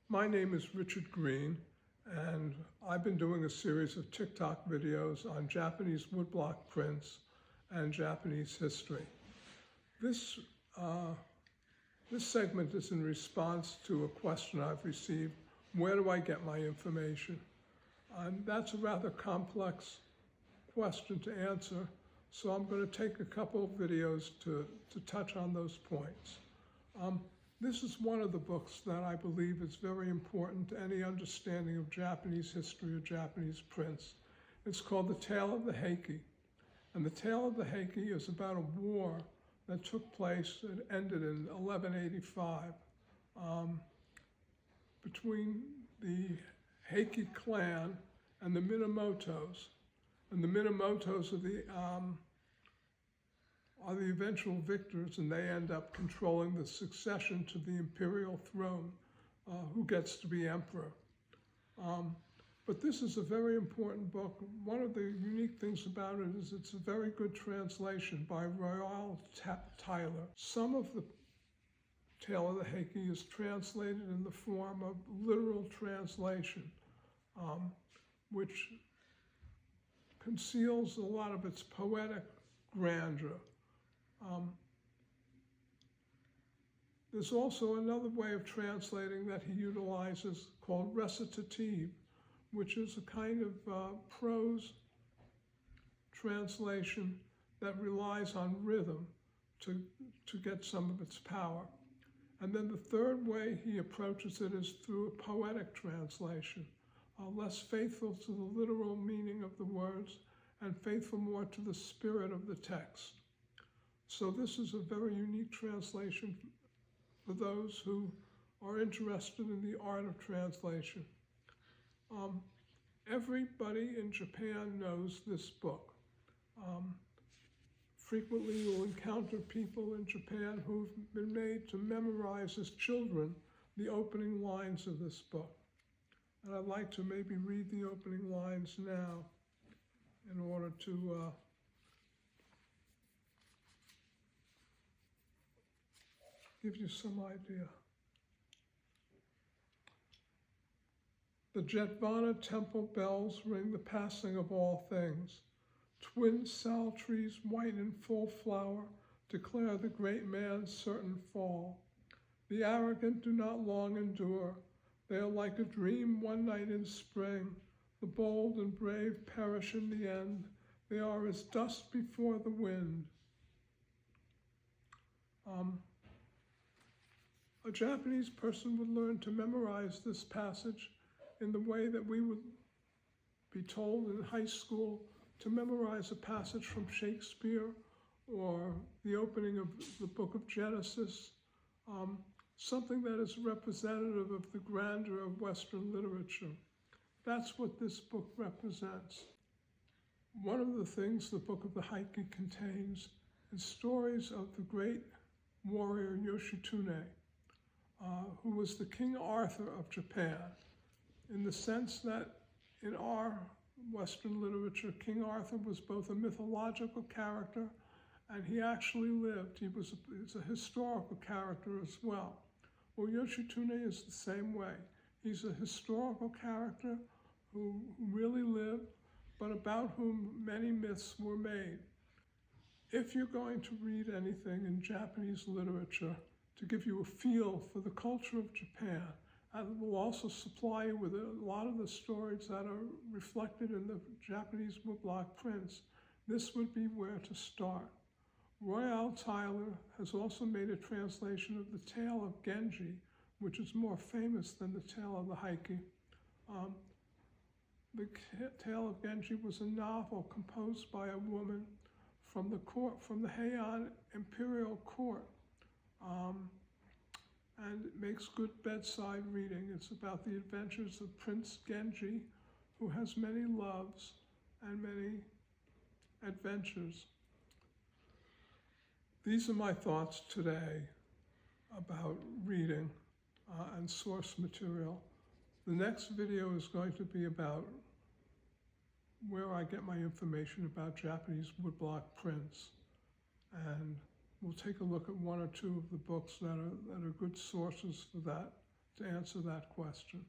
My name is Richard Green, and I've been doing a series of TikTok videos on Japanese woodblock prints and Japanese history. This segment is in response to a question I've received: where do I get my information? That's a rather complex question to answer, so I'm going to take a couple of videos to touch on those points. This is one of the books that I believe is very important to any understanding of Japanese history or Japanese prints. It's called The Tale of the Hakey. And The Tale of the Hakey is about a war that took place, that ended in 1185, between the Hakey clan and the Minamotos. And the Minamotos are the eventual victors, and they end up controlling the succession to the imperial throne, who gets to be emperor. But this is a very important book. One of the unique things about it is it's a very good translation by Royal Tyler. Some of the Tale of the Hakey is translated in the form of literal translation, which conceals a lot of its poetic grandeur. There's also another way of translating that he utilizes called recitative, which is a kind of prose translation that relies on rhythm to get some of its power. And then the third way he approaches it is through a poetic translation, less faithful to the literal meaning of the words and faithful more to the spirit of the text. So this is a very unique translation for those who are interested in the art of translation. Everybody in Japan knows this book. Frequently you'll encounter people in Japan who've been made to memorize as children the opening lines of this book. And I'd like to maybe read the opening lines now in order to give you some idea. The Jetvana temple bells ring the passing of all things. Twin sal trees white in full flower declare the great man's certain fall. The arrogant do not long endure. They are like a dream one night in spring. The bold and brave perish in the end. They are as dust before the wind. A Japanese person would learn to memorize this passage in the way that we would be told in high school to memorize a passage from Shakespeare or the opening of the book of Genesis, something that is representative of the grandeur of Western literature. That's what this book represents. One of the things the book of the Hakey contains is stories of the great warrior Yoshitoshi, who was the King Arthur of Japan, in the sense that in our Western literature, King Arthur was both a mythological character and he actually lived. He's a historical character as well. Well, Yoshitoshi is the same way. He's a historical character who really lived, but about whom many myths were made. If you're going to read anything in Japanese literature to give you a feel for the culture of Japan, and will also supply you with a lot of the stories that are reflected in the Japanese woodblock prints, this would be where to start. Royal Tyler has also made a translation of the Tale of Genji, which is more famous than the Tale of the Hakey. The Tale of Genji was a novel composed by a woman from the Heian imperial court. And it makes good bedside reading. It's about the adventures of Prince Genji, who has many loves and many adventures. These are my thoughts today about reading and source material. The next video is going to be about where I get my information about Japanese woodblock prints. And we'll take a look at one or two of the books that are good sources for that to answer that question.